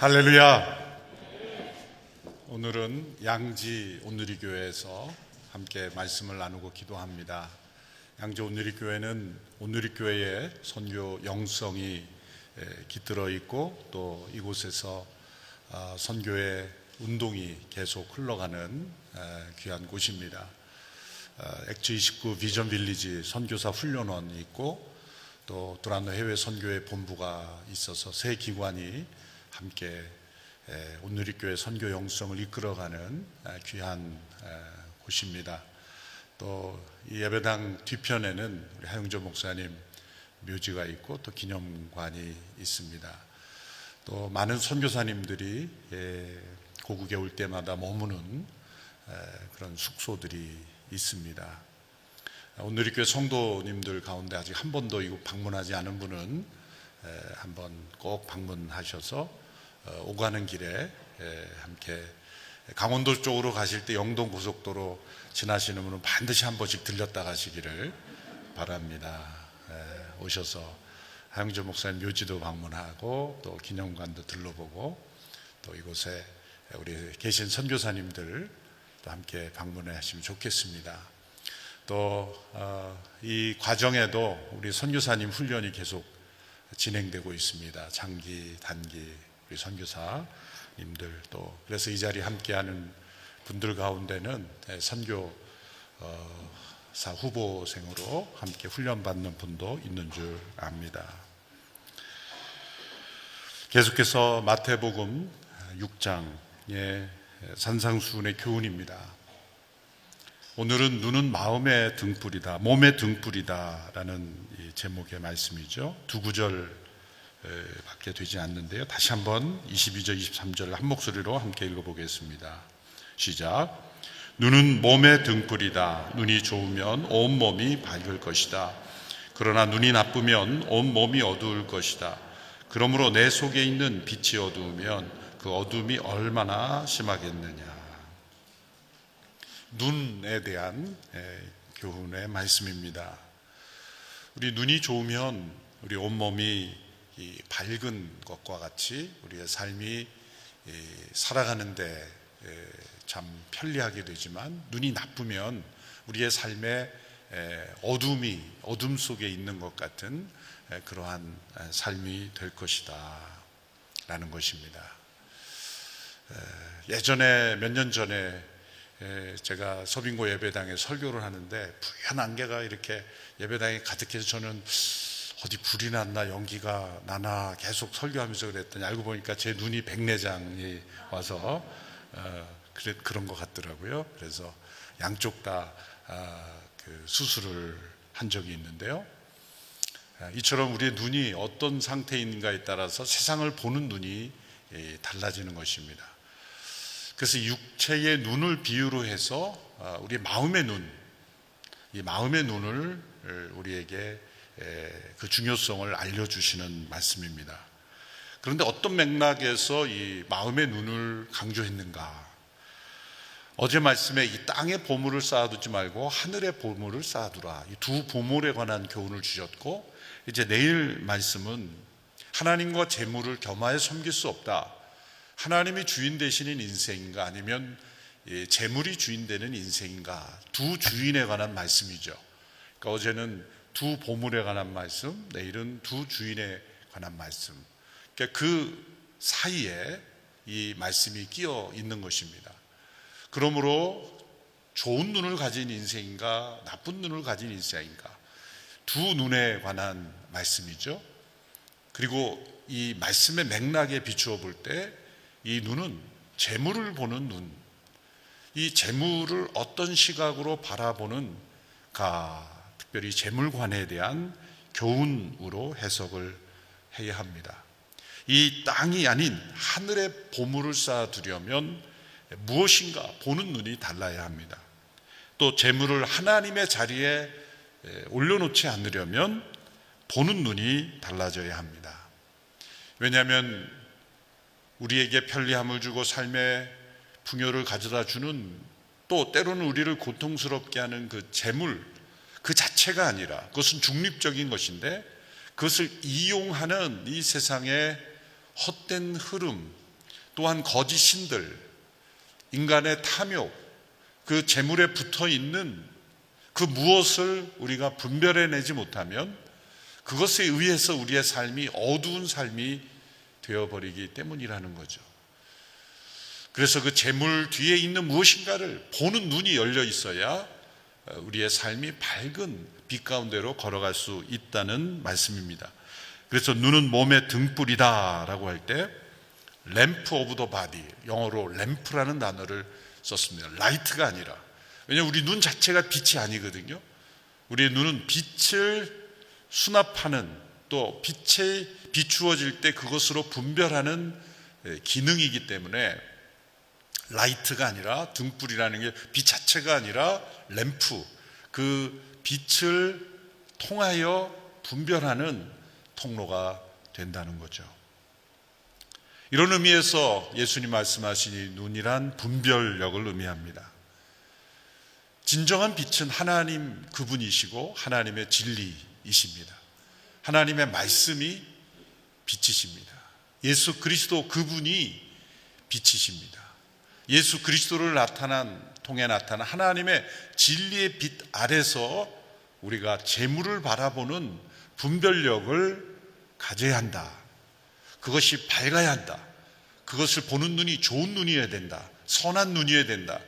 할렐루야. 오늘은 양지 온누리교회에서 함께 말씀을 나누고 기도합니다. 양지 온누리교회는 온누리교회의 선교 영성이 깃들어 있고 또 이곳에서 선교의 운동이 계속 흘러가는 귀한 곳입니다. 엑츠29 비전 빌리지 선교사 훈련원이 있고 또 두란노 해외 선교회 본부가 있어서 세 기관이 함께 온누리교회 선교 영성을 이끌어가는 귀한 곳입니다. 또 이 예배당 뒤편에는 우리 하영조 목사님 묘지가 있고 또 기념관이 있습니다. 또 많은 선교사님들이 고국에 올 때마다 머무는 그런 숙소들이 있습니다. 온누리교회 성도님들 가운데 아직 한 번도 이곳 방문하지 않은 분은 한번 꼭 방문하셔서 오가는 길에 함께 강원도 쪽으로 가실 때 영동 고속도로 지나시는 분은 반드시 한 번씩 들렸다 가시기를 바랍니다. 오셔서 하영조 목사님 묘지도 방문하고 또 기념관도 들러보고 또 이곳에 우리 계신 선교사님들 또 함께 방문해 하시면 좋겠습니다. 또 이 과정에도 우리 선교사님 훈련이 계속 진행되고 있습니다. 장기, 단기 우리 선교사님들 또 그래서 이 자리에 함께하는 분들 가운데는 선교사 후보생으로 함께 훈련받는 분도 있는 줄 압니다. 계속해서 마태복음 6장의 산상수훈의 교훈입니다. 오늘은 눈은 마음의 등불이다, 몸의 등불이다 라는 제목의 말씀이죠. 두 구절 밖에 되지 않는데요. 다시 한번 22절 23절 한 목소리로 함께 읽어보겠습니다. 시작. 눈은 몸의 등불이다. 눈이 좋으면 온 몸이 밝을 것이다. 그러나 눈이 나쁘면 온 몸이 어두울 것이다. 그러므로 내 속에 있는 빛이 어두우면 그 어둠이 얼마나 심하겠느냐. 눈에 대한 교훈의 말씀입니다. 우리 눈이 좋으면 우리 온몸이 이 밝은 것과 같이 우리의 삶이 살아가는데 참 편리하게 되지만 눈이 나쁘면 우리의 삶에 어둠 속에 있는 것 같은 그러한 삶이 될 것이다 라는 것입니다. 예전에 몇 년 전에 제가 서빙고 예배당에 설교를 하는데 부연 안개가 이렇게 예배당에 가득해서 저는 어디 불이 났나 연기가 나나 계속 설교하면서 그랬더니 알고 보니까 제 눈이 백내장이 와서 그런 것 같더라고요. 그래서 양쪽 다 수술을 한 적이 있는데요. 이처럼 우리의 눈이 어떤 상태인가에 따라서 세상을 보는 눈이 달라지는 것입니다. 그래서 육체의 눈을 비유로 해서 우리 마음의 눈, 이 마음의 눈을 우리에게 그 중요성을 알려주시는 말씀입니다. 그런데 어떤 맥락에서 이 마음의 눈을 강조했는가? 어제 말씀에 이 땅의 보물을 쌓아두지 말고 하늘의 보물을 쌓아두라. 이 두 보물에 관한 교훈을 주셨고, 이제 내일 말씀은 하나님과 재물을 겸하여 섬길 수 없다. 하나님이 주인 되시는 인생인가 아니면 재물이 주인 되는 인생인가? 두 주인에 관한 말씀이죠. 그러니까 어제는 두 보물에 관한 말씀, 내일은 두 주인에 관한 말씀. 그러니까 그 사이에 이 말씀이 끼어 있는 것입니다. 그러므로 좋은 눈을 가진 인생인가, 나쁜 눈을 가진 인생인가, 두 눈에 관한 말씀이죠. 그리고 이 말씀의 맥락에 비추어 볼 때 이 눈은 재물을 보는 눈, 이 재물을 어떤 시각으로 바라보는가, 특별히 재물관에 대한 교훈으로 해석을 해야 합니다. 이 땅이 아닌 하늘의 보물을 쌓아두려면 무엇인가 보는 눈이 달라야 합니다. 또 재물을 하나님의 자리에 올려놓지 않으려면 보는 눈이 달라져야 합니다. 왜냐하면 우리에게 편리함을 주고 삶의 풍요를 가져다 주는, 또 때로는 우리를 고통스럽게 하는 그 재물 그 자체가 아니라, 그것은 중립적인 것인데 그것을 이용하는 이 세상의 헛된 흐름, 또한 거짓 신들, 인간의 탐욕, 그 재물에 붙어 있는 그 무엇을 우리가 분별해내지 못하면 그것에 의해서 우리의 삶이 어두운 삶이 되어버리기 때문이라는 거죠. 그래서 그 재물 뒤에 있는 무엇인가를 보는 눈이 열려 있어야 우리의 삶이 밝은 빛 가운데로 걸어갈 수 있다는 말씀입니다. 그래서 눈은 몸의 등불이다 라고 할 때 램프 오브 더 바디, 영어로 램프라는 단어를 썼습니다. 라이트가 아니라. 왜냐하면 우리 눈 자체가 빛이 아니거든요. 우리의 눈은 빛을 수납하는, 또 빛에 비추어질 때 그것으로 분별하는 기능이기 때문에 라이트가 아니라, 등불이라는 게 빛 자체가 아니라 램프, 그 빛을 통하여 분별하는 통로가 된다는 거죠. 이런 의미에서 예수님 말씀하신 이 눈이란 분별력을 의미합니다. 진정한 빛은 하나님 그분이시고 하나님의 진리이십니다. 하나님의 말씀이 빛이십니다. 예수 그리스도 그분이 빛이십니다. 예수 그리스도를 통해 나타난 하나님의 진리의 빛 아래서 우리가 재물을 바라보는 분별력을 가져야 한다. 그것이 밝아야 한다. 그것을 보는 눈이 좋은 눈이어야 된다. 선한 눈이어야 된다.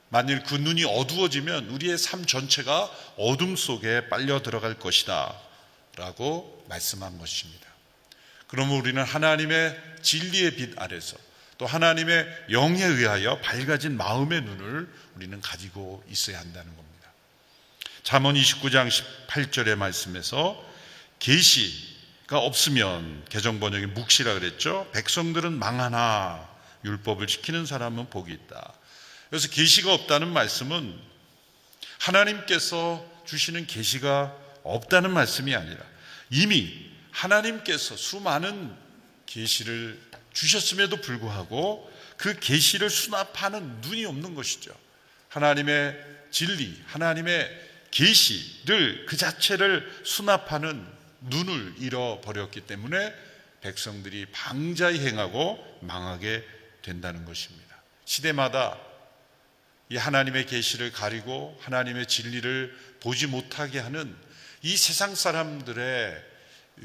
만일 그 눈이 어두워지면 우리의 삶 전체가 어둠 속에 빨려 들어갈 것이다 라고 말씀한 것입니다. 그러면 우리는 하나님의 진리의 빛 아래서 또 하나님의 영에 의하여 밝아진 마음의 눈을 우리는 가지고 있어야 한다는 겁니다. 잠언 29장 18절의 말씀에서 계시가 없으면, 개정번역이 묵시라 그랬죠. 백성들은 망하나 율법을 지키는 사람은 복이 있다. 그래서 계시가 없다는 말씀은 하나님께서 주시는 계시가 없다는 말씀이 아니라 이미 하나님께서 수많은 계시를 주셨음에도 불구하고 그 계시를 수납하는 눈이 없는 것이죠. 하나님의 진리, 하나님의 계시를 그 자체를 수납하는 눈을 잃어버렸기 때문에 백성들이 방자히 행하고 망하게 된다는 것입니다. 시대마다 이 하나님의 계시를 가리고 하나님의 진리를 보지 못하게 하는 이 세상 사람들의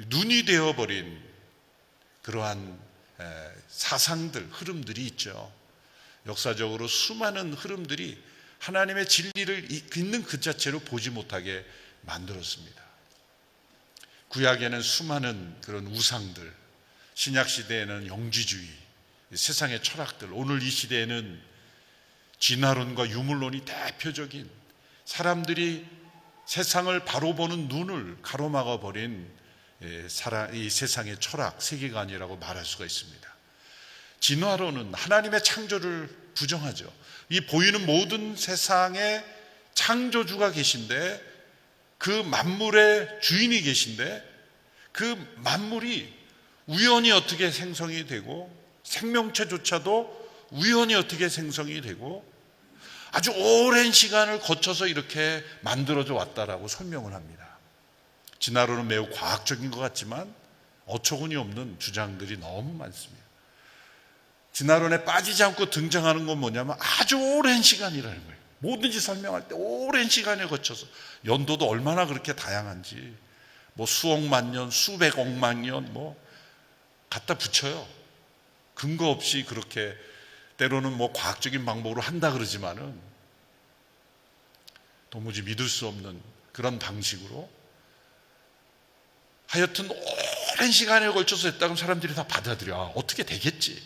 눈이 되어버린 그러한 사상들, 흐름들이 있죠. 역사적으로 수많은 흐름들이 하나님의 진리를 있는 그 자체로 보지 못하게 만들었습니다. 구약에는 수많은 그런 우상들, 신약 시대에는 영지주의, 세상의 철학들, 오늘 이 시대에는 진화론과 유물론이 대표적인, 사람들이 세상을 바로 보는 눈을 가로막아 버린 이 세상의 철학, 세계관이라고 말할 수가 있습니다. 진화론은 하나님의 창조를 부정하죠. 이 보이는 모든 세상의 창조주가 계신데, 그 만물의 주인이 계신데, 그 만물이 우연히 어떻게 생성이 되고, 생명체조차도 우연히 어떻게 생성이 되고, 아주 오랜 시간을 거쳐서 이렇게 만들어져 왔다라고 설명을 합니다. 진화론은 매우 과학적인 것 같지만 어처구니 없는 주장들이 너무 많습니다. 진화론에 빠지지 않고 등장하는 건 뭐냐면 아주 오랜 시간이라는 거예요. 뭐든지 설명할 때 오랜 시간에 거쳐서, 연도도 얼마나 그렇게 다양한지, 뭐 수억만 년, 수백억만 년 뭐 갖다 붙여요. 근거 없이 그렇게, 때로는 뭐 과학적인 방법으로 한다 그러지만은 도무지 믿을 수 없는 그런 방식으로 하여튼 오랜 시간에 걸쳐서 했다고 사람들이 다 받아들여. 어떻게 되겠지?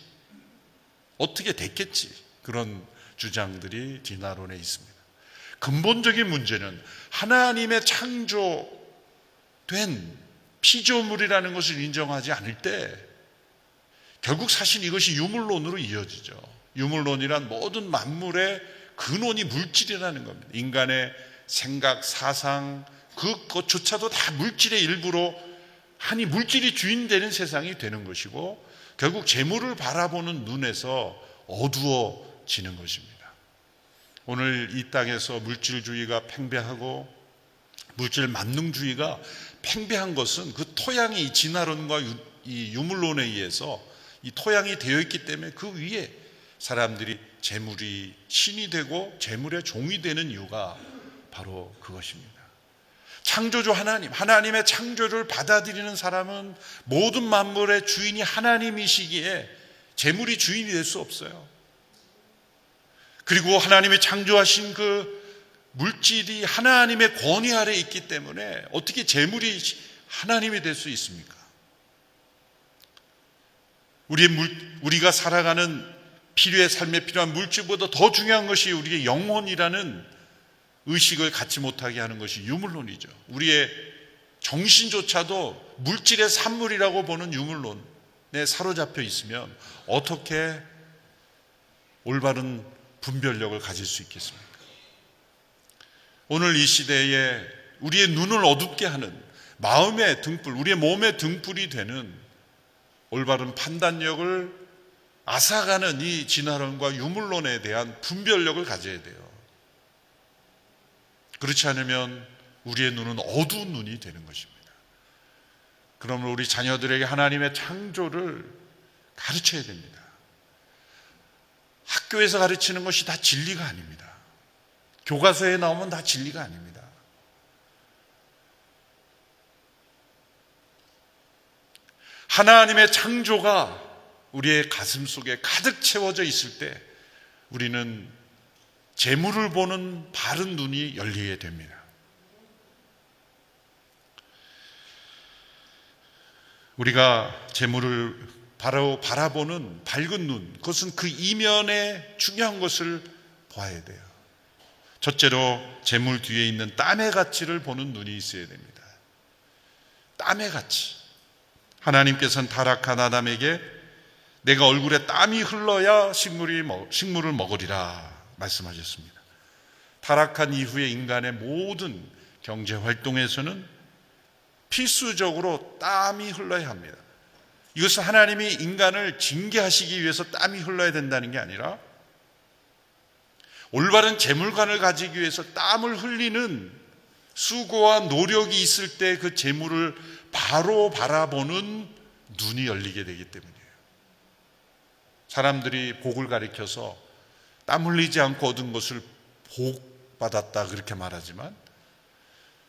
어떻게 됐겠지? 그런 주장들이 진화론에 있습니다. 근본적인 문제는 하나님의 창조된 피조물이라는 것을 인정하지 않을 때 결국 사실 이것이 유물론으로 이어지죠. 유물론이란 모든 만물의 근원이 물질이라는 겁니다. 인간의 생각, 사상, 그것조차도 다 물질의 일부로 하니 물질이 주인 되는 세상이 되는 것이고, 결국 재물을 바라보는 눈에서 어두워지는 것입니다. 오늘 이 땅에서 물질주의가 팽배하고 물질 만능주의가 팽배한 것은 그 토양이 진화론과 이 유물론에 의해서 이 토양이 되어 있기 때문에 그 위에 사람들이 재물이 신이 되고 재물의 종이 되는 이유가 바로 그것입니다. 창조주 하나님, 하나님의 창조를 받아들이는 사람은 모든 만물의 주인이 하나님이시기에 재물이 주인이 될 수 없어요. 그리고 하나님이 창조하신 그 물질이 하나님의 권위 아래 있기 때문에 어떻게 재물이 하나님이 될 수 있습니까? 우리가 살아가는 필요의 삶에 필요한 물질보다 더 중요한 것이 우리의 영혼이라는 의식을 갖지 못하게 하는 것이 유물론이죠. 우리의 정신조차도 물질의 산물이라고 보는 유물론에 사로잡혀 있으면 어떻게 올바른 분별력을 가질 수 있겠습니까? 오늘 이 시대에 우리의 눈을 어둡게 하는 마음의 등불, 우리의 몸의 등불이 되는 올바른 판단력을 앗아가는 이 진화론과 유물론에 대한 분별력을 가져야 돼요. 그렇지 않으면 우리의 눈은 어두운 눈이 되는 것입니다. 그러므로 우리 자녀들에게 하나님의 창조를 가르쳐야 됩니다. 학교에서 가르치는 것이 다 진리가 아닙니다. 교과서에 나오면 다 진리가 아닙니다. 하나님의 창조가 우리의 가슴 속에 가득 채워져 있을 때 우리는 재물을 보는 바른 눈이 열리게 됩니다. 우리가 재물을 바로 바라보는 밝은 눈, 그것은 그 이면에 중요한 것을 봐야 돼요. 첫째로 재물 뒤에 있는 땀의 가치를 보는 눈이 있어야 됩니다. 땀의 가치. 하나님께서는 타락한 아담에게 내가 얼굴에 땀이 흘러야 식물을 먹으리라 말씀하셨습니다. 타락한 이후에 인간의 모든 경제 활동에서는 필수적으로 땀이 흘러야 합니다. 이것은 하나님이 인간을 징계하시기 위해서 땀이 흘러야 된다는 게 아니라 올바른 재물관을 가지기 위해서 땀을 흘리는 수고와 노력이 있을 때 그 재물을 바로 바라보는 눈이 열리게 되기 때문이에요. 사람들이 복을 가리켜서 땀 흘리지 않고 얻은 것을 복 받았다 그렇게 말하지만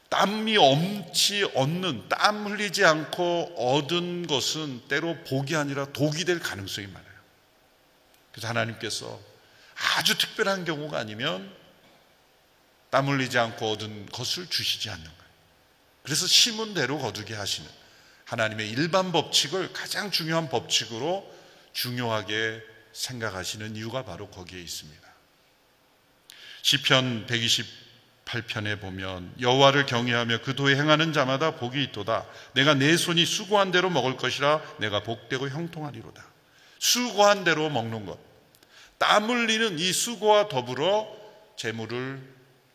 땀이 엄치 얻는, 땀 흘리지 않고 얻은 것은 때로 복이 아니라 독이 될 가능성이 많아요. 그래서 하나님께서 아주 특별한 경우가 아니면 땀 흘리지 않고 얻은 것을 주시지 않는 거예요. 그래서 심은 대로 거두게 하시는 하나님의 일반 법칙을 가장 중요한 법칙으로 중요하게 생각하시는 이유가 바로 거기에 있습니다. 시편 128편에 보면 여호와를 경외하며 그 도에 행하는 자마다 복이 있도다. 내가 내 손이 수고한 대로 먹을 것이라 내가 복되고 형통하리로다. 수고한 대로 먹는 것, 땀 흘리는 이 수고와 더불어 재물을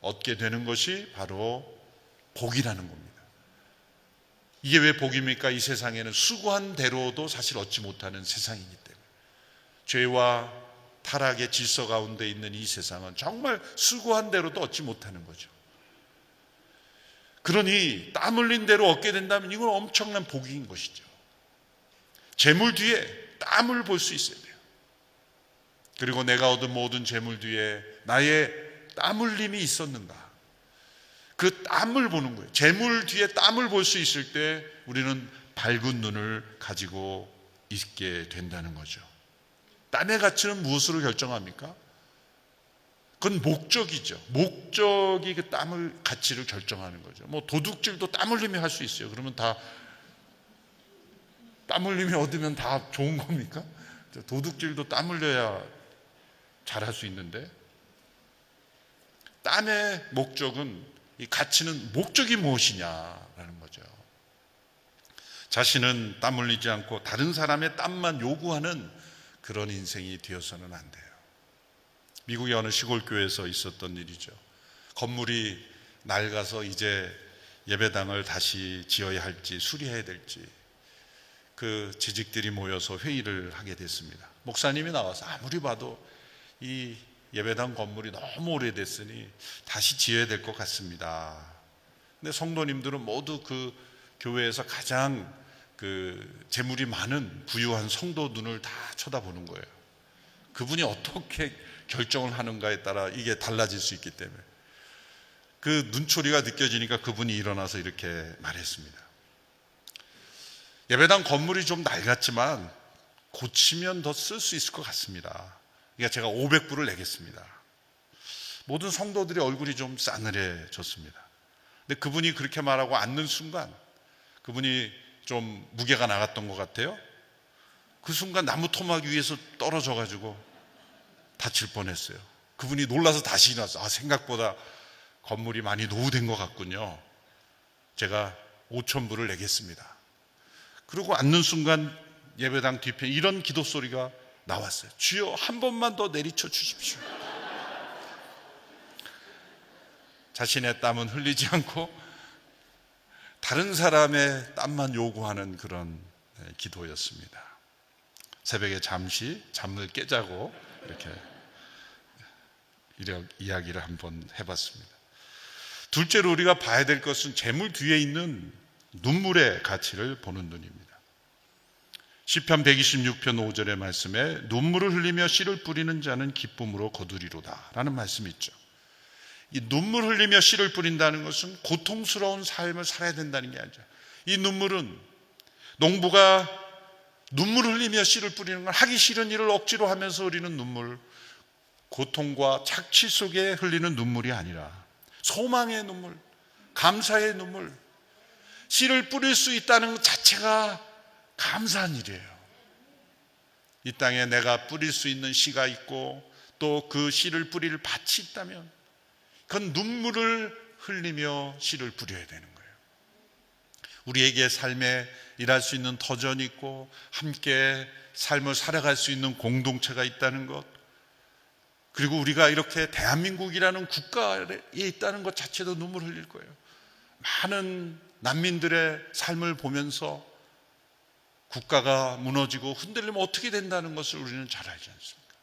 얻게 되는 것이 바로 복이라는 겁니다. 이게 왜 복입니까? 이 세상에는 수고한 대로도 사실 얻지 못하는 세상이기 때문에, 죄와 타락의 질서 가운데 있는 이 세상은 정말 수고한 대로도 얻지 못하는 거죠. 그러니 땀 흘린 대로 얻게 된다면 이건 엄청난 복인 것이죠. 재물 뒤에 땀을 볼 수 있어야 돼요. 그리고 내가 얻은 모든 재물 뒤에 나의 땀 흘림이 있었는가, 그 땀을 보는 거예요. 재물 뒤에 땀을 볼 수 있을 때 우리는 밝은 눈을 가지고 있게 된다는 거죠. 땀의 가치는 무엇으로 결정합니까? 그건 목적이죠. 목적이 그 땀을 가치를 결정하는 거죠. 뭐 도둑질도 땀 흘리며 할 수 있어요. 그러면 다 땀 흘리며 얻으면 다 좋은 겁니까? 도둑질도 땀 흘려야 잘할 수 있는데, 땀의 목적은, 이 가치는 목적이 무엇이냐라는 거죠. 자신은 땀 흘리지 않고 다른 사람의 땀만 요구하는 그런 인생이 되어서는 안 돼요. 미국의 어느 시골 교회에서 있었던 일이죠. 건물이 낡아서 이제 예배당을 다시 지어야 할지 수리해야 될지 그 재직들이 모여서 회의를 하게 됐습니다. 목사님이 나와서 아무리 봐도 이 예배당 건물이 너무 오래됐으니 다시 지어야 될 것 같습니다. 근데 성도님들은 모두 그 교회에서 가장 그 재물이 많은 부유한 성도 눈을 다 쳐다보는 거예요. 그분이 어떻게 결정을 하는가에 따라 이게 달라질 수 있기 때문에 그 눈초리가 느껴지니까 그분이 일어나서 이렇게 말했습니다. 예배당 건물이 좀 낡았지만 고치면 더 쓸 수 있을 것 같습니다. 그러니까 제가 500불을 내겠습니다. 모든 성도들의 얼굴이 좀 싸늘해졌습니다. 근데 그분이 그렇게 말하고 앉는 순간 그분이 좀 무게가 나갔던 것 같아요. 그 순간 나무 토막 위에서 떨어져 가지고 다칠 뻔했어요. 그분이 놀라서 다시 일어났어요. 생각보다 건물이 많이 노후된 것 같군요. 제가 5,000불을 내겠습니다. 그리고 앉는 순간 예배당 뒤편에 이런 기도 소리가 나왔어요. 주여, 한 번만 더 내리쳐 주십시오. 자신의 땀은 흘리지 않고 다른 사람의 땀만 요구하는 그런 기도였습니다. 새벽에 잠시 잠을 깨자고 이렇게 이야기를 한번 해봤습니다. 둘째로 우리가 봐야 될 것은 재물 뒤에 있는 눈물의 가치를 보는 눈입니다. 시편 126편 5절의 말씀에 눈물을 흘리며 씨를 뿌리는 자는 기쁨으로 거두리로다 라는 말씀이 있죠. 이 눈물 흘리며 씨를 뿌린다는 것은 고통스러운 삶을 살아야 된다는 게 아니죠. 이 눈물은 농부가 눈물 흘리며 씨를 뿌리는 건 하기 싫은 일을 억지로 하면서 흘리는 눈물, 고통과 착취 속에 흘리는 눈물이 아니라 소망의 눈물, 감사의 눈물, 씨를 뿌릴 수 있다는 것 자체가 감사한 일이에요. 이 땅에 내가 뿌릴 수 있는 씨가 있고 또 그 씨를 뿌릴 밭이 있다면 그건 눈물을 흘리며 씨를 뿌려야 되는 거예요. 우리에게 삶에 일할 수 있는 터전이 있고 함께 삶을 살아갈 수 있는 공동체가 있다는 것, 그리고 우리가 이렇게 대한민국이라는 국가에 있다는 것 자체도 눈물 흘릴 거예요. 많은 난민들의 삶을 보면서 국가가 무너지고 흔들리면 어떻게 된다는 것을 우리는 잘 알지 않습니까?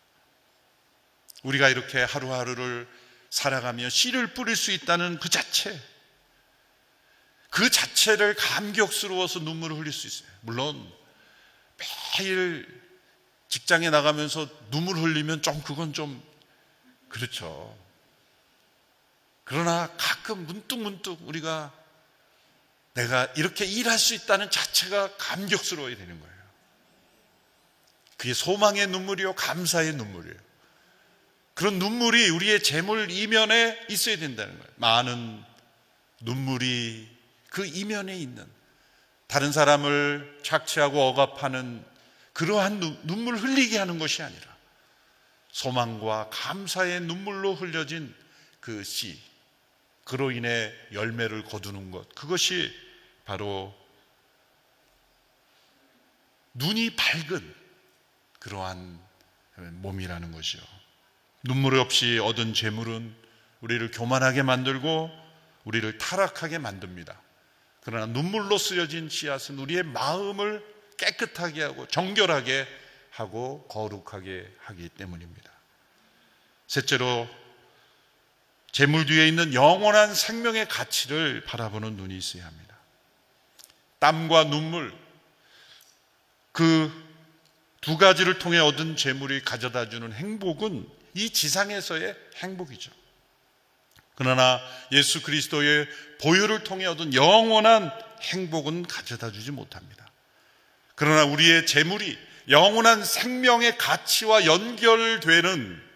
우리가 이렇게 하루하루를 살아가며 씨를 뿌릴 수 있다는 그 자체를 감격스러워서 눈물을 흘릴 수 있어요. 물론 매일 직장에 나가면서 눈물 흘리면 그건 좀 그렇죠. 그러나 가끔 문득문득 우리가 내가 이렇게 일할 수 있다는 자체가 감격스러워야 되는 거예요. 그게 소망의 눈물이요, 감사의 눈물이에요. 그런 눈물이 우리의 재물 이면에 있어야 된다는 거예요. 많은 눈물이 그 이면에 있는, 다른 사람을 착취하고 억압하는 그러한 눈물 흘리게 하는 것이 아니라 소망과 감사의 눈물로 흘려진 그 씨, 그로 인해 열매를 거두는 것, 그것이 바로 눈이 밝은 그러한 몸이라는 것이요. 눈물 없이 얻은 재물은 우리를 교만하게 만들고 우리를 타락하게 만듭니다. 그러나 눈물로 쓰여진 씨앗은 우리의 마음을 깨끗하게 하고 정결하게 하고 거룩하게 하기 때문입니다. 셋째로, 재물 뒤에 있는 영원한 생명의 가치를 바라보는 눈이 있어야 합니다. 땀과 눈물, 그 두 가지를 통해 얻은 재물이 가져다 주는 행복은 이 지상에서의 행복이죠. 그러나 예수 그리스도의 보혈을 통해 얻은 영원한 행복은 가져다 주지 못합니다. 그러나 우리의 재물이 영원한 생명의 가치와 연결되는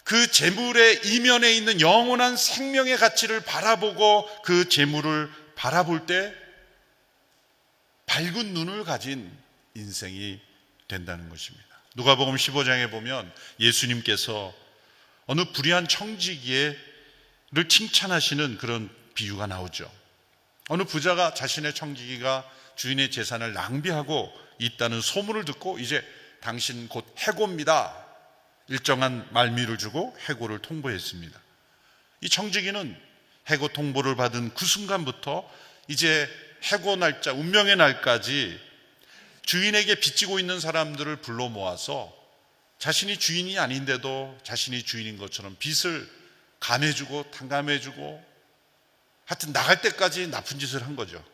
그 재물의 이면에 있는 영원한 생명의 가치를 바라보고 그 재물을 바라볼 때 밝은 눈을 가진 인생이 된다는 것입니다. 누가복음 15장에 보면 예수님께서 어느 불의한 청지기를 칭찬하시는 그런 비유가 나오죠. 어느 부자가 자신의 청지기가 주인의 재산을 낭비하고 있다는 소문을 듣고 이제 당신 곧 해고입니다. 일정한 말미를 주고 해고를 통보했습니다. 이 청지기는 해고 통보를 받은 그 순간부터 이제 해고 날짜, 운명의 날까지 주인에게 빚지고 있는 사람들을 불러 모아서 자신이 주인이 아닌데도 자신이 주인인 것처럼 빚을 감해주고 탕감해주고 하여튼 나갈 때까지 나쁜 짓을 한 거죠.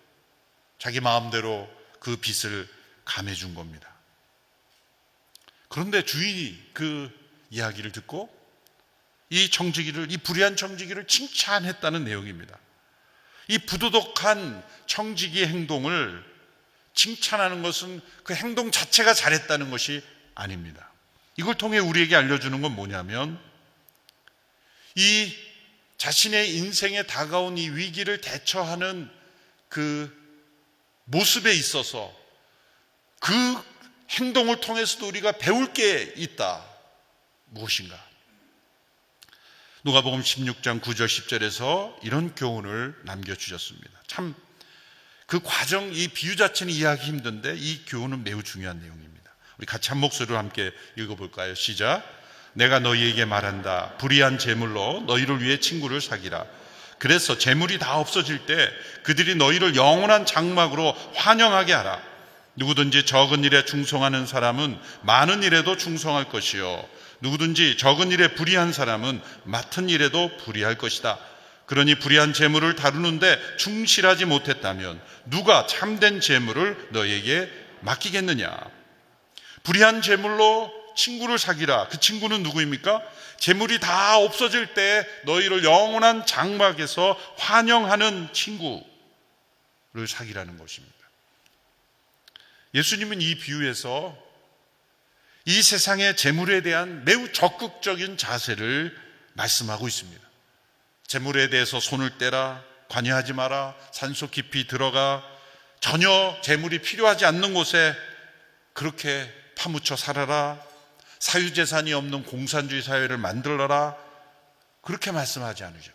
자기 마음대로 그 빚을 감해준 겁니다. 그런데 주인이 그 이야기를 듣고 이 불의한 청지기를 칭찬했다는 내용입니다. 이 부도덕한 청지기의 행동을 칭찬하는 것은 그 행동 자체가 잘했다는 것이 아닙니다. 이걸 통해 우리에게 알려주는 건 뭐냐면, 이 자신의 인생에 다가온 이 위기를 대처하는 그 모습에 있어서 그 행동을 통해서도 우리가 배울 게 있다. 무엇인가? 누가복음 16장 9절 10절에서 이런 교훈을 남겨주셨습니다. 참 그 과정, 이 비유 자체는 이해하기 힘든데 이 교훈은 매우 중요한 내용입니다. 우리 같이 한 목소리로 함께 읽어볼까요? 시작. 내가 너희에게 말한다. 불의한 재물로 너희를 위해 친구를 사귀라. 그래서 재물이 다 없어질 때 그들이 너희를 영원한 장막으로 환영하게 하라. 누구든지 적은 일에 충성하는 사람은 많은 일에도 충성할 것이요, 누구든지 적은 일에 불의한 사람은 맡은 일에도 불의할 것이다. 그러니 불의한 재물을 다루는데 충실하지 못했다면 누가 참된 재물을 너희에게 맡기겠느냐? 불의한 재물로 친구를 사귀라. 그 친구는 누구입니까? 재물이 다 없어질 때 너희를 영원한 장막에서 환영하는 친구를 사귀라는 것입니다. 예수님은 이 비유에서 이 세상의 재물에 대한 매우 적극적인 자세를 말씀하고 있습니다. 재물에 대해서 손을 떼라, 관여하지 마라, 산속 깊이 들어가, 전혀 재물이 필요하지 않는 곳에 그렇게 파묻혀 살아라, 사유재산이 없는 공산주의 사회를 만들어라, 그렇게 말씀하지 않으죠.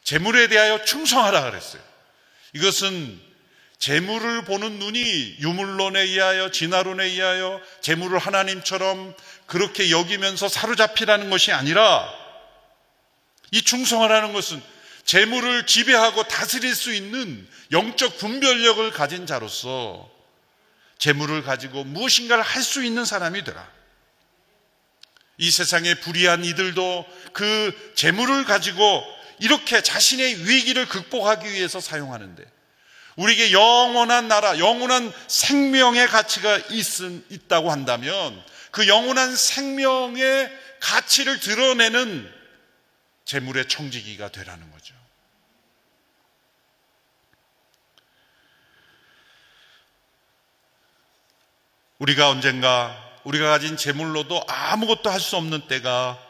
재물에 대하여 충성하라 그랬어요. 이것은 재물을 보는 눈이 유물론에 의하여, 진화론에 의하여 재물을 하나님처럼 그렇게 여기면서 사로잡히라는 것이 아니라, 이 충성하라는 것은 재물을 지배하고 다스릴 수 있는 영적 분별력을 가진 자로서 재물을 가지고 무엇인가를 할 수 있는 사람이 되라. 이 세상의 불의한 이들도 그 재물을 가지고 이렇게 자신의 위기를 극복하기 위해서 사용하는데, 우리에게 영원한 나라, 영원한 생명의 가치가 있다고 한다면 그 영원한 생명의 가치를 드러내는 재물의 청지기가 되라는 거죠. 우리가 언젠가 우리가 가진 재물로도 아무것도 할 수 없는 때가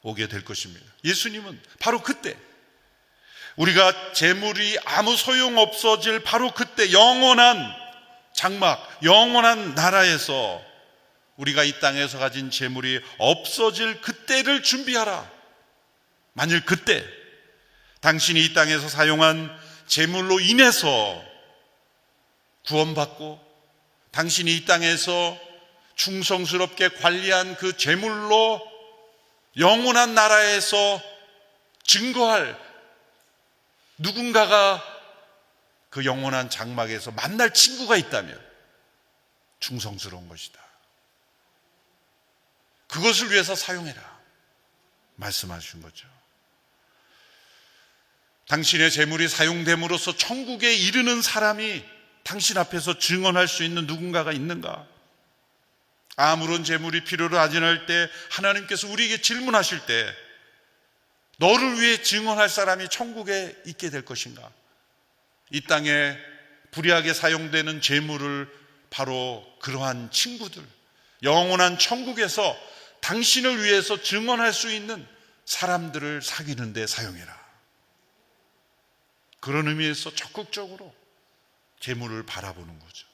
오게 될 것입니다. 예수님은 바로 그때, 우리가 재물이 아무 소용 없어질 바로 그때, 영원한 장막, 영원한 나라에서 우리가 이 땅에서 가진 재물이 없어질 그때를 준비하라. 만일 그때 당신이 이 땅에서 사용한 재물로 인해서 구원받고 당신이 이 땅에서 충성스럽게 관리한 그 재물로 영원한 나라에서 증거할 누군가가 그 영원한 장막에서 만날 친구가 있다면 충성스러운 것이다. 그것을 위해서 사용해라 말씀하신 거죠. 당신의 재물이 사용됨으로써 천국에 이르는 사람이 당신 앞에서 증언할 수 있는 누군가가 있는가? 아무런 재물이 필요로 하지 않을 때 하나님께서 우리에게 질문하실 때 너를 위해 증언할 사람이 천국에 있게 될 것인가? 이 땅에 불의하게 사용되는 재물을 바로 그러한 친구들, 영원한 천국에서 당신을 위해서 증언할 수 있는 사람들을 사귀는 데 사용해라. 그런 의미에서 적극적으로 재물을 바라보는 거죠.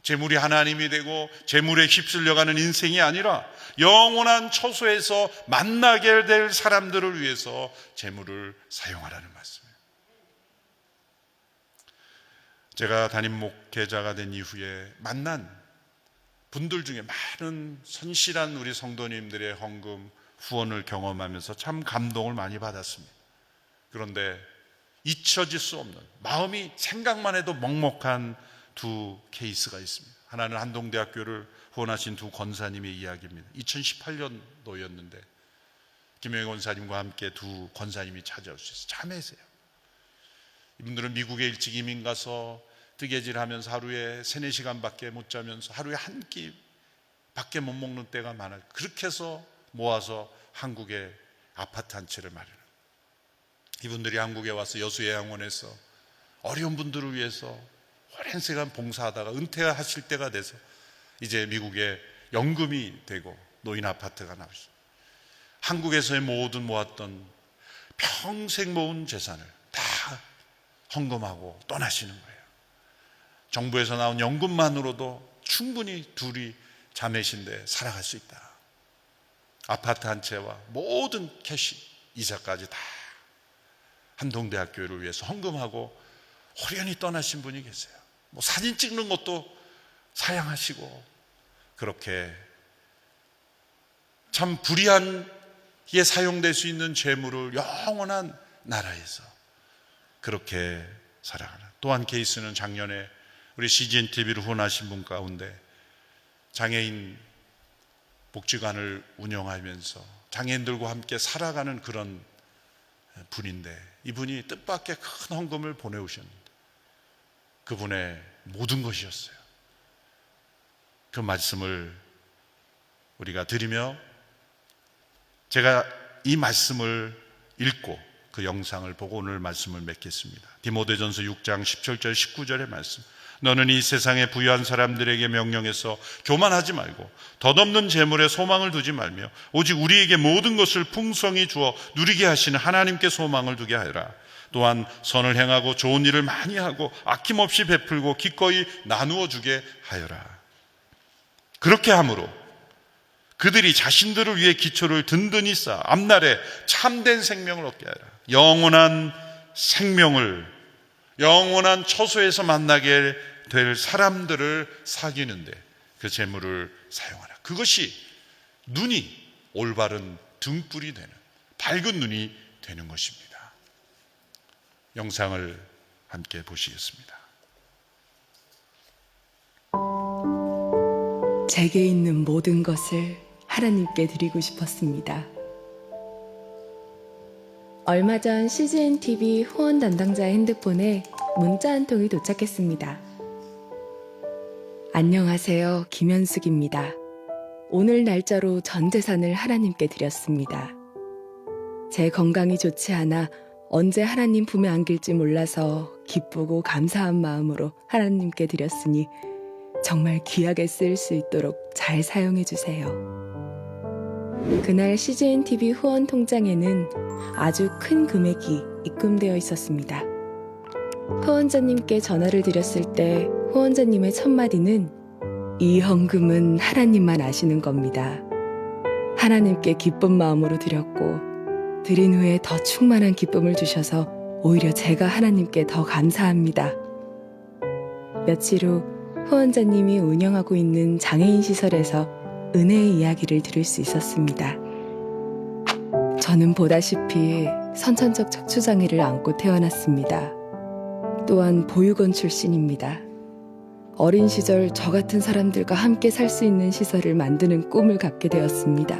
재물이 하나님이 되고 재물에 휩쓸려가는 인생이 아니라 영원한 처소에서 만나게 될 사람들을 위해서 재물을 사용하라는 말씀이에요. 제가 담임 목회자가 된 이후에 만난 분들 중에 많은 선실한 우리 성도님들의 헌금, 후원을 경험하면서 참 감동을 많이 받았습니다. 그런데 잊혀질 수 없는, 마음이 생각만 해도 먹먹한 두 케이스가 있습니다. 하나는 한동대학교를 후원하신 두 권사님의 이야기입니다. 2018년도였는데 김영희 권사님과 함께 두 권사님이 찾아오셔서 참회세요. 이분들은 미국에 일찍 이민 가서 뜨개질하면서 하루에 3-4시간밖에 못 자면서 하루에 한 끼밖에 못 먹는 때가 많아요. 그렇게 해서 모아서 한국에 아파트 한 채를 마련해요. 이분들이 한국에 와서 여수요양원에서 어려운 분들을 위해서 오랜 시간 봉사하다가 은퇴하실 때가 돼서 이제 미국에 연금이 되고 노인 아파트가 나오죠. 한국에서의 모든 모았던 평생 모은 재산을 다 헌금하고 떠나시는 거예요. 정부에서 나온 연금만으로도 충분히 둘이 자매신데 살아갈 수 있다. 아파트 한 채와 모든 캐시 이자까지 다 한동대학교를 위해서 헌금하고 호련히 떠나신 분이 계세요. 뭐 사진 찍는 것도 사양하시고, 그렇게 참 불의한 에 사용될 수 있는 재물을 영원한 나라에서 그렇게 살아가는. 또 한 케이스는 작년에 우리 CGN TV를 후원하신 분 가운데 장애인 복지관을 운영하면서 장애인들과 함께 살아가는 그런 분인데, 이분이 뜻밖의 큰 헌금을 보내오셨는데 그분의 모든 것이었어요. 그 말씀을 우리가 드리며, 제가 이 말씀을 읽고 그 영상을 보고 오늘 말씀을 맺겠습니다. 디모데전서 6장 17절 19절의 말씀. 너는 이 세상에 부유한 사람들에게 명령해서 교만하지 말고 덧없는 재물에 소망을 두지 말며 오직 우리에게 모든 것을 풍성히 주어 누리게 하시는 하나님께 소망을 두게 하여라. 또한 선을 행하고 좋은 일을 많이 하고 아낌없이 베풀고 기꺼이 나누어 주게 하여라. 그렇게 함으로 그들이 자신들을 위해 기초를 든든히 쌓아 앞날에 참된 생명을 얻게 하라. 영원한 생명을, 영원한 처소에서 만나게 될 사람들을 사귀는데 그 재물을 사용하라. 그것이 눈이 올바른 등불이 되는, 밝은 눈이 되는 것입니다. 영상을 함께 보시겠습니다. 제게 있는 모든 것을 하나님께 드리고 싶었습니다. 얼마 전 CGN TV 후원 담당자의 핸드폰에 문자 한 통이 도착했습니다. 안녕하세요, 김현숙입니다. 오늘 날짜로 전 재산을 하나님께 드렸습니다. 제 건강이 좋지 않아 언제 하나님 품에 안길지 몰라서 기쁘고 감사한 마음으로 하나님께 드렸으니 정말 귀하게 쓰일 수 있도록 잘 사용해 주세요. 그날 CGN TV 후원 통장에는 아주 큰 금액이 입금되어 있었습니다. 후원자님께 전화를 드렸을 때 후원자님의 첫마디는 이 헌금은 하나님만 아시는 겁니다. 하나님께 기쁜 마음으로 드렸고 드린 후에 더 충만한 기쁨을 주셔서 오히려 제가 하나님께 더 감사합니다. 며칠 후 후원자님이 운영하고 있는 장애인 시설에서 은혜의 이야기를 들을 수 있었습니다. 저는 보다시피 선천적 척추장애를 안고 태어났습니다. 또한 보육원 출신입니다. 어린 시절 저 같은 사람들과 함께 살 수 있는 시설을 만드는 꿈을 갖게 되었습니다.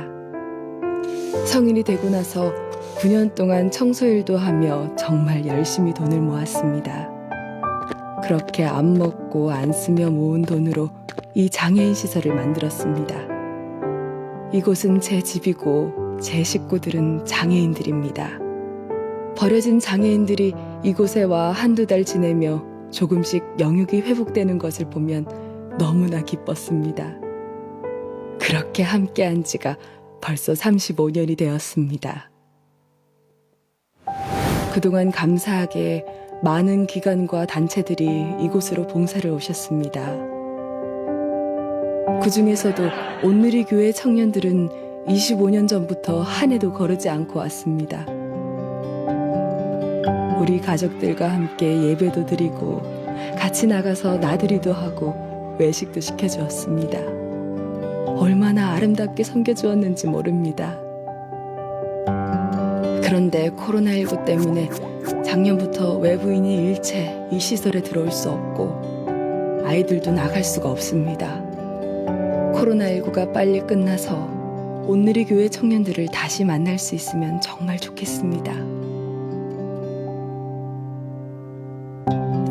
성인이 되고 나서 9년 동안 청소일도 하며 정말 열심히 돈을 모았습니다. 그렇게 안 먹고 안 쓰며 모은 돈으로 이 장애인 시설을 만들었습니다. 이곳은 제 집이고 제 식구들은 장애인들입니다. 버려진 장애인들이 이곳에 와 한두 달 지내며 조금씩 영육이 회복되는 것을 보면 너무나 기뻤습니다. 그렇게 함께한 지가 벌써 35년이 되었습니다. 그동안 감사하게 많은 기관과 단체들이 이곳으로 봉사를 오셨습니다. 그 중에서도 온누리 교회 청년들은 25년 전부터 한 해도 거르지 않고 왔습니다. 우리 가족들과 함께 예배도 드리고 같이 나가서 나들이도 하고 외식도 시켜주었습니다. 얼마나 아름답게 섬겨주었는지 모릅니다. 그런데 코로나19 때문에 작년부터 외부인이 일체 이 시설에 들어올 수 없고 아이들도 나갈 수가 없습니다. 코로나19가 빨리 끝나서 온누리 교회 청년들을 다시 만날 수 있으면 정말 좋겠습니다.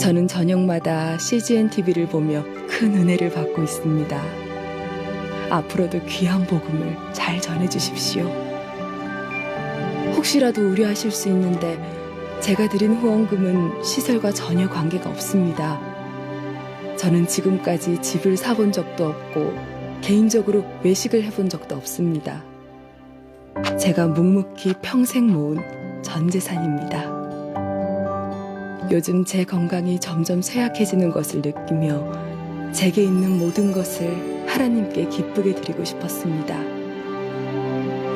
저는 저녁마다 CGN TV를 보며 큰 은혜를 받고 있습니다. 앞으로도 귀한 복음을 잘 전해주십시오. 혹시라도 우려하실 수 있는데 제가 드린 후원금은 시설과 전혀 관계가 없습니다. 저는 지금까지 집을 사본 적도 없고 개인적으로 외식을 해본 적도 없습니다. 제가 묵묵히 평생 모은 전 재산입니다. 요즘 제 건강이 점점 쇠약해지는 것을 느끼며 제게 있는 모든 것을 하나님께 기쁘게 드리고 싶었습니다.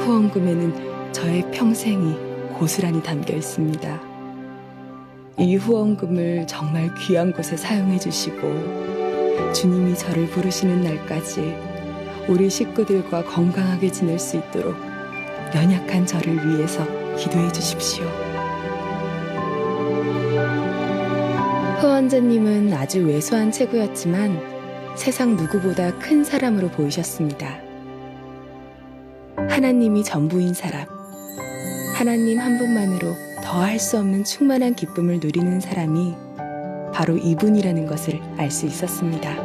후원금에는 저의 평생이 고스란히 담겨 있습니다. 이 후원금을 정말 귀한 곳에 사용해 주시고 주님이 저를 부르시는 날까지 우리 식구들과 건강하게 지낼 수 있도록 연약한 저를 위해서 기도해 주십시오. 후원자님은 아주 왜소한 체구였지만 세상 누구보다 큰 사람으로 보이셨습니다. 하나님이 전부인 사람, 하나님 한 분만으로 더할 수 없는 충만한 기쁨을 누리는 사람이 바로 이분이라는 것을 알 수 있었습니다.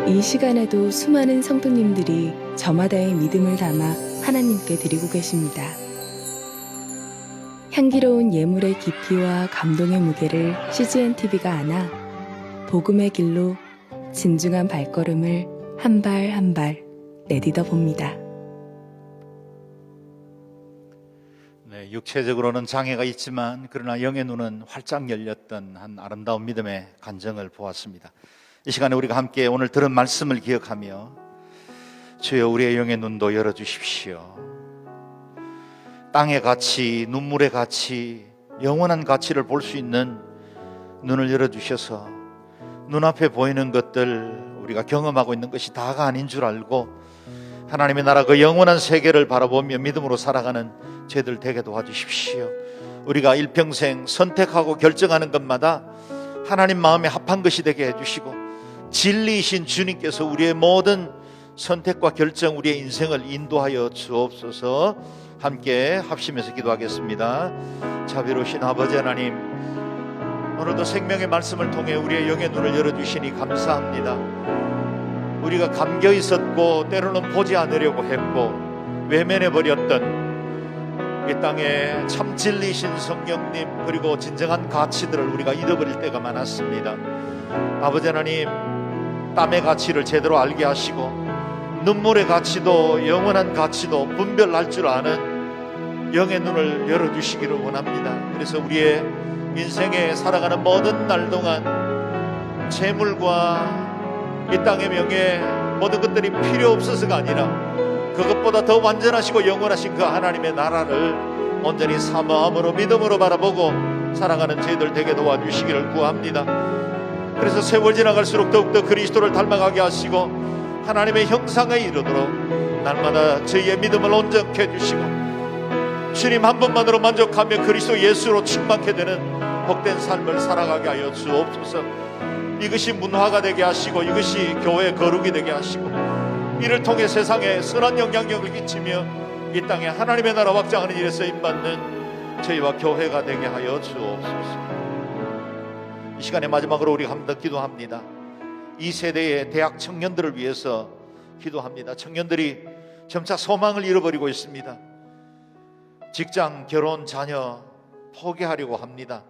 이 시간에도 수많은 성도님들이 저마다의 믿음을 담아 하나님께 드리고 계십니다. 향기로운 예물의 깊이와 감동의 무게를 CGN TV가 안아 복음의 길로 진중한 발걸음을 한 발 한 발 내딛어 봅니다. 네, 육체적으로는 장애가 있지만 그러나 영의 눈은 활짝 열렸던 한 아름다운 믿음의 간증을 보았습니다. 이 시간에 우리가 함께 오늘 들은 말씀을 기억하며 주여 우리의 영의 눈도 열어주십시오. 땅의 가치, 눈물의 가치, 영원한 가치를 볼 수 있는 눈을 열어주셔서 눈앞에 보이는 것들, 우리가 경험하고 있는 것이 다가 아닌 줄 알고 하나님의 나라 그 영원한 세계를 바라보며 믿음으로 살아가는 저희들 되게 도와주십시오. 우리가 일평생 선택하고 결정하는 것마다 하나님 마음에 합한 것이 되게 해주시고 진리이신 주님께서 우리의 모든 선택과 결정, 우리의 인생을 인도하여 주옵소서. 함께 합심해서 기도하겠습니다. 자비로우신 아버지 하나님, 오늘도 생명의 말씀을 통해 우리의 영의 눈을 열어주시니 감사합니다. 우리가 감겨 있었고 때로는 보지 않으려고 했고 외면해버렸던 이 땅에 참 진리이신 성령님, 그리고 진정한 가치들을 우리가 잃어버릴 때가 많았습니다. 아버지 하나님, 땀의 가치를 제대로 알게 하시고 눈물의 가치도 영원한 가치도 분별할 줄 아는 영의 눈을 열어주시기를 원합니다. 그래서 우리의 인생에 살아가는 모든 날 동안 재물과 이 땅의 명예, 모든 것들이 필요 없어서가 아니라 그것보다 더 완전하시고 영원하신 그 하나님의 나라를 온전히 사모함으로 믿음으로 바라보고 살아가는 저희들 되게 도와주시기를 구합니다. 그래서 세월 지나갈수록 더욱더 그리스도를 닮아가게 하시고 하나님의 형상에 이르도록 날마다 저희의 믿음을 온전케 해주시고 주님 한 분만으로 만족하며 그리스도 예수로 충만케 되는 복된 삶을 살아가게 하여 주옵소서. 이것이 문화가 되게 하시고 이것이 교회의 거룩이 되게 하시고 이를 통해 세상에 선한 영향력을 끼치며 이 땅에 하나님의 나라 확장하는 일에 쓰임받는 저희와 교회가 되게 하여 주옵소서. 이 시간에 마지막으로 우리가 한 번 더 기도합니다. 이 세대의 대학 청년들을 위해서 기도합니다. 청년들이 점차 소망을 잃어버리고 있습니다. 직장, 결혼, 자녀 포기하려고 합니다.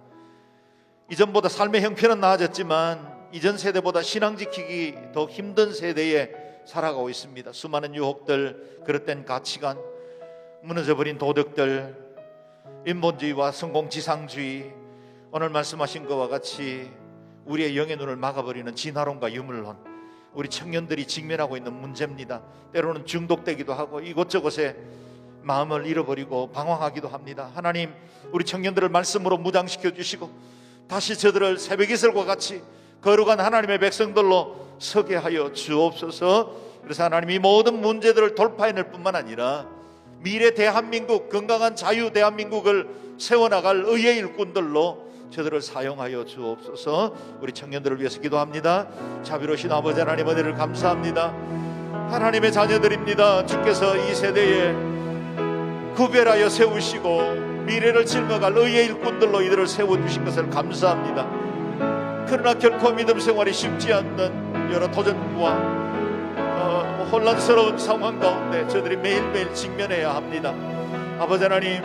이전보다 삶의 형편은 나아졌지만 이전 세대보다 신앙 지키기 더 힘든 세대에 살아가고 있습니다. 수많은 유혹들, 그릇된 가치관, 무너져버린 도덕들, 인본주의와 성공지상주의, 오늘 말씀하신 것과 같이 우리의 영의 눈을 막아버리는 진화론과 유물론, 우리 청년들이 직면하고 있는 문제입니다. 때로는 중독되기도 하고 이곳저곳에 마음을 잃어버리고 방황하기도 합니다. 하나님, 우리 청년들을 말씀으로 무장시켜 주시고 다시 저들을 새벽이슬과 같이 거룩한 하나님의 백성들로 서게 하여 주옵소서. 그래서 하나님, 이 모든 문제들을 돌파해낼 뿐만 아니라 미래 대한민국, 건강한 자유 대한민국을 세워나갈 의의 일꾼들로 저들을 사용하여 주옵소서. 우리 청년들을 위해서 기도합니다. 자비로우신 아버지 하나님, 은혜를 감사합니다. 하나님의 자녀들입니다. 주께서 이 세대에 구별하여 세우시고 미래를 짊어갈 의의 일꾼들로 이들을 세워주신 것을 감사합니다. 그러나 결코 믿음 생활이 쉽지 않는 여러 도전과 혼란스러운 상황 가운데 저들이 매일매일 직면해야 합니다. 아버지 하나님,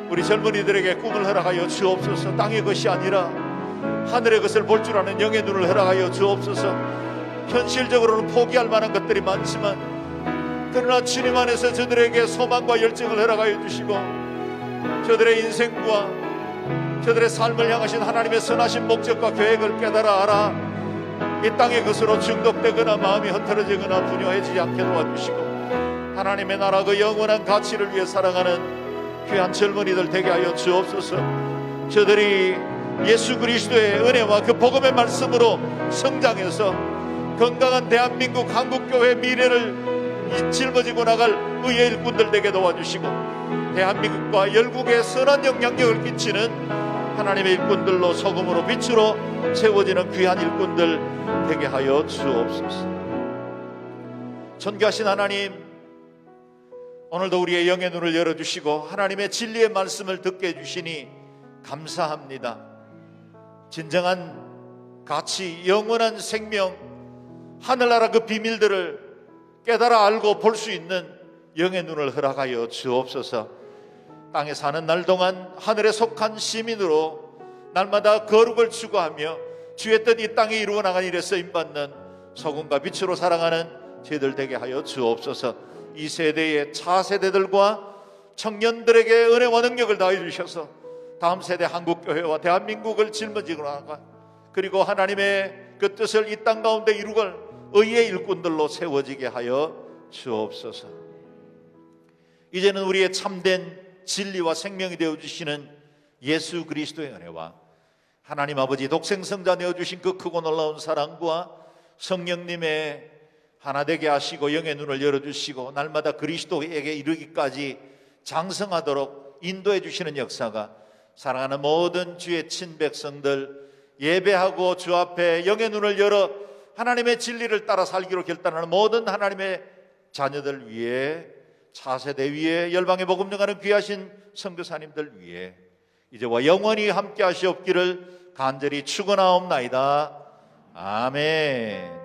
우리 젊은이들에게 꿈을 허락하여 주옵소서. 땅의 것이 아니라 하늘의 것을 볼 줄 아는 영의 눈을 허락하여 주옵소서. 현실적으로는 포기할 만한 것들이 많지만 그러나 주님 안에서 저들에게 소망과 열정을 허락하여 주시고 저들의 인생과 저들의 삶을 향하신 하나님의 선하신 목적과 계획을 깨달아 알아 이 땅의 것으로 중독되거나 마음이 흐트러지거나 분요해지지 않게 도와주시고 하나님의 나라 그 영원한 가치를 위해 살아가는 귀한 젊은이들 되게 하여 주옵소서. 저들이 예수 그리스도의 은혜와 그 복음의 말씀으로 성장해서 건강한 대한민국 한국교회 미래를 짊어지고 나갈 의의 일꾼들 되게 도와주시고 대한민국과 열국에 선한 영향력을 끼치는 하나님의 일꾼들로 소금으로 빛으로 채워지는 귀한 일꾼들 되게 하여 주옵소서. 존귀하신 하나님, 오늘도 우리의 영의 눈을 열어주시고 하나님의 진리의 말씀을 듣게 해주시니 감사합니다. 진정한 가치, 영원한 생명, 하늘나라 그 비밀들을 깨달아 알고 볼 수 있는 영의 눈을 허락하여 주옵소서. 땅에 사는 날 동안 하늘에 속한 시민으로 날마다 거룩을 추구하며 주의 뜻 이 땅에 이루어 나간 일에 쓰임받는 소금과 빛으로 살아가는 저희들 되게 하여 주옵소서. 이 세대의 차세대들과 청년들에게 은혜와 능력을 다해 주셔서 다음 세대 한국교회와 대한민국을 짊어지고 나가 그리고 하나님의 그 뜻을 이 땅 가운데 이루갈 의의 일꾼들로 세워지게 하여 주옵소서. 이제는 우리의 참된 진리와 생명이 되어주시는 예수 그리스도의 은혜와 하나님 아버지 독생성자 내어주신 그 크고 놀라운 사랑과 성령님의 하나 되게 하시고 영의 눈을 열어주시고 날마다 그리스도에게 이르기까지 장성하도록 인도해 주시는 역사가 사랑하는 모든 주의 친백성들 예배하고 주 앞에 영의 눈을 열어 하나님의 진리를 따라 살기로 결단하는 모든 하나님의 자녀들 위해 차세대 위에 열방의 복음 전하는 귀하신 선교사님들 위해 이제와 영원히 함께 하시옵기를 간절히 축원하옵나이다. 아멘.